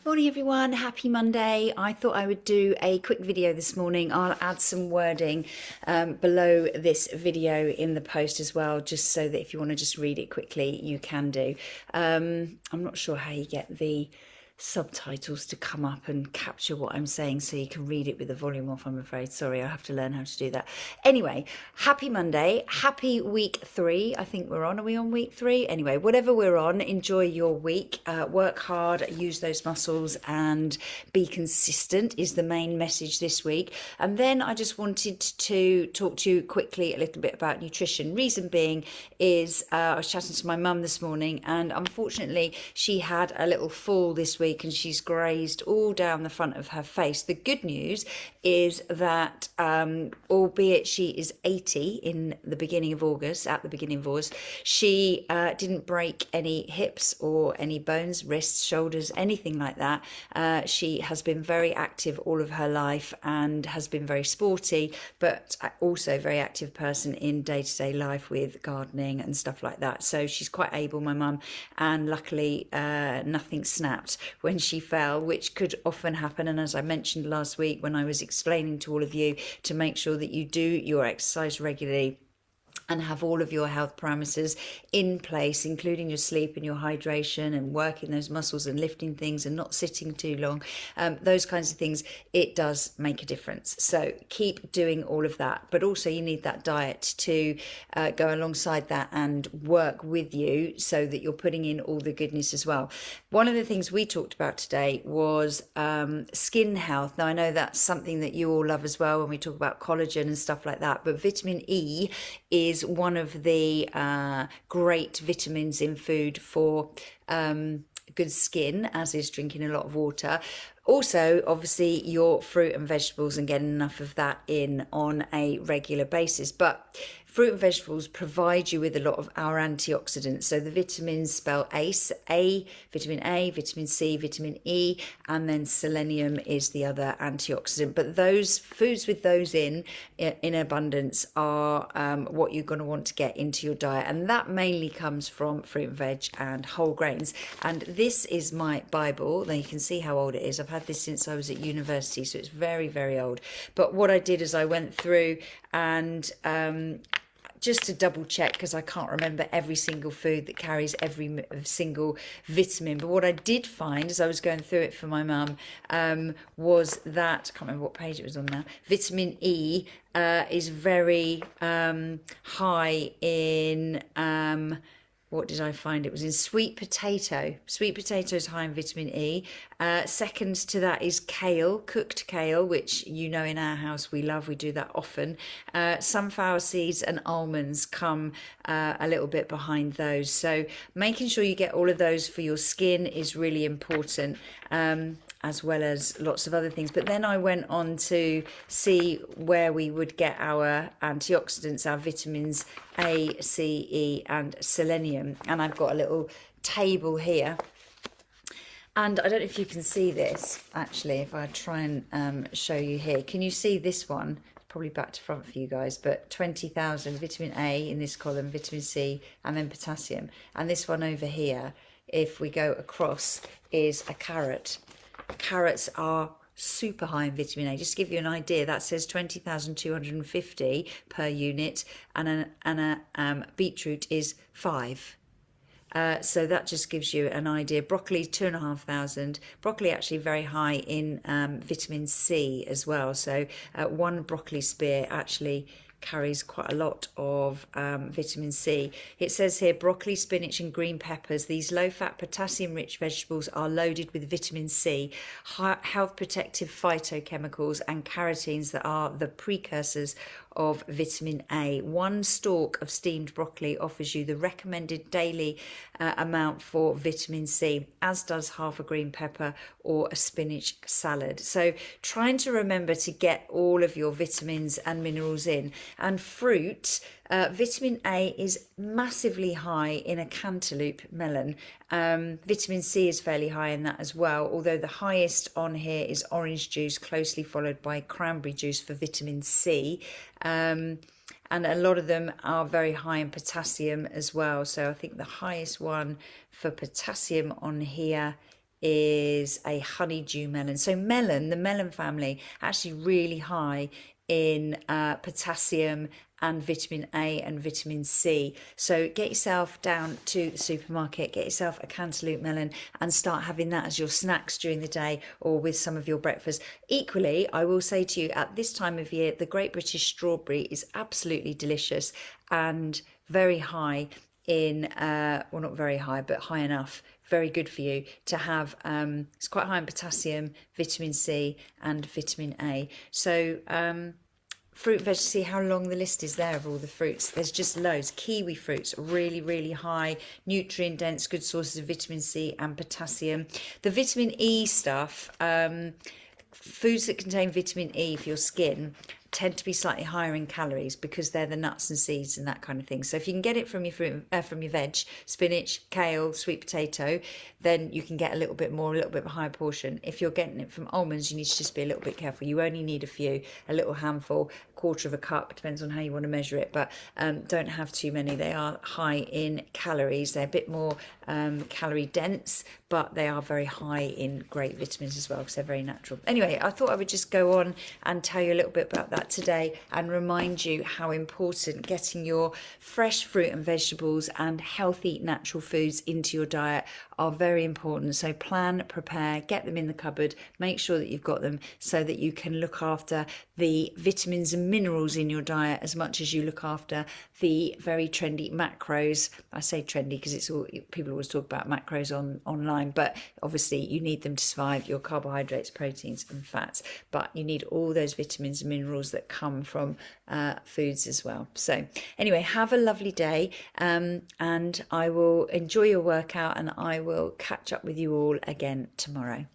Morning everyone, happy Monday. I thought I would do a quick video this morning. I'll add some wording below this video in the post as well, just so that if you want to just read it quickly, you can do. I'm not sure how you get the subtitles to come up and capture what I'm saying so you can read it with the volume off, I'm afraid. Sorry, I have to learn how to do that. Anyway, happy Monday, happy week 3. I think we're on. Are we on week 3? Anyway, whatever we're on, enjoy your week. Work hard, use those muscles and be consistent is the main message this week. And then I just wanted to talk to you quickly a little bit about nutrition. Reason being is I was chatting to my mum this morning, and unfortunately she had a little fall this week and she's grazed all down the front of her face. The good news is that albeit she is 80 in the beginning of August, she didn't break any hips or any bones, wrists, shoulders, anything like that. She has been very active all of her life and has been very sporty, but also very active person in day-to-day life with gardening and stuff like that. So she's quite able, my mum, and luckily nothing snapped when she fell, which could often happen. And as I mentioned last week when I was explaining to all of you to make sure that you do your exercise regularly and have all of your health parameters in place, including your sleep and your hydration and working those muscles and lifting things and not sitting too long, those kinds of things, it does make a difference. So keep doing all of that. But also you need that diet to go alongside that and work with you so that you're putting in all the goodness as well. One of the things we talked about today was skin health. Now, I know that's something that you all love as well when we talk about collagen and stuff like that, but vitamin E is one of the great vitamins in food for good skin, as is drinking a lot of water. Also, obviously, your fruit and vegetables and getting enough of that in on a regular basis. But fruit and vegetables provide you with a lot of our antioxidants. So the vitamins spell ACE, vitamin A, vitamin C, vitamin E, and then selenium is the other antioxidant. But those foods with those in abundance are what you're going to want to get into your diet. And that mainly comes from fruit and veg and whole grains. And this is my Bible. Now you can see how old it is. I've had this since I was at university, so it's very, very old. But what I did is I went through and just to double check, because I can't remember every single food that carries every single vitamin. But what I did find as I was going through it for my mum was that, I can't remember what page it was on now, vitamin E is very high in... what did I find? It was in sweet potato. Sweet potato is high in vitamin E. Second to that is kale, cooked kale, which you know in our house we love. We do that often. Sunflower seeds and almonds come a little bit behind those. So making sure you get all of those for your skin is really important. As well as lots of other things. But then I went on to see where we would get our antioxidants, our vitamins A, C, E and selenium. And I've got a little table here. And I don't know if you can see this, actually, if I try and show you here. Can you see this one? Probably back to front for you guys, but 20,000 vitamin A in this column, vitamin C, and then potassium. And this one over here, if we go across, is a carrot. Carrots are super high in vitamin A. Just to give you an idea, that says 20,250 per unit, and a beetroot is 5. So that just gives you an idea. Broccoli, 2,500. Broccoli actually very high in vitamin C as well. So one broccoli spear actually carries quite a lot of vitamin C. It says here broccoli, spinach and green peppers. These low-fat, potassium-rich vegetables are loaded with vitamin C, health protective phytochemicals and carotenes that are the precursors of vitamin A. One stalk of steamed broccoli offers you the recommended daily amount for vitamin C, as does half a green pepper or a spinach salad. So trying to remember to get all of your vitamins and minerals in. And fruit, vitamin A is massively high in a cantaloupe melon. Vitamin C is fairly high in that as well, although the highest on here is orange juice, closely followed by cranberry juice for vitamin C. And a lot of them are very high in potassium as well. So I think the highest one for potassium on here is a honeydew melon. So melon, the melon family, actually really high in potassium and vitamin A and vitamin C. So get yourself down to the supermarket, get yourself a cantaloupe melon and start having that as your snacks during the day or with some of your breakfast. Equally, I will say to you, at this time of year, the Great British strawberry is absolutely delicious and very high in, well, not very high, but high enough, very good for you to have. It's quite high in potassium, vitamin C and vitamin A. So fruit and veg, see how long the list is there of all the fruits. There's just loads. Kiwi fruits, really, really high, nutrient dense, good sources of vitamin C and potassium. The vitamin E stuff, foods that contain vitamin E for your skin tend to be slightly higher in calories because they're the nuts and seeds and that kind of thing. So if you can get it from your fruit, from your veg, spinach, kale, sweet potato, then you can get a little bit more, a little bit of a higher portion. If you're getting it from almonds, you need to just be a little bit careful. You only need a few, a little handful, quarter of a cup, depends on how you want to measure it, but don't have too many. They are high in calories. They're a bit more calorie dense, but they are very high in great vitamins as well because they're very natural. Anyway, I thought I would just go on and tell you a little bit about that today and remind you how important getting your fresh fruit and vegetables and healthy natural foods into your diet are very important. So plan, prepare, get them in the cupboard, make sure that you've got them so that you can look after the vitamins and minerals in your diet as much as you look after the very trendy macros. I say trendy because it's all, people always talk about macros online, but obviously you need them to survive, your carbohydrates, proteins and fats, but you need all those vitamins and minerals that come from foods as well. So anyway, have a lovely day, and I will enjoy your workout and I will catch up with you all again tomorrow.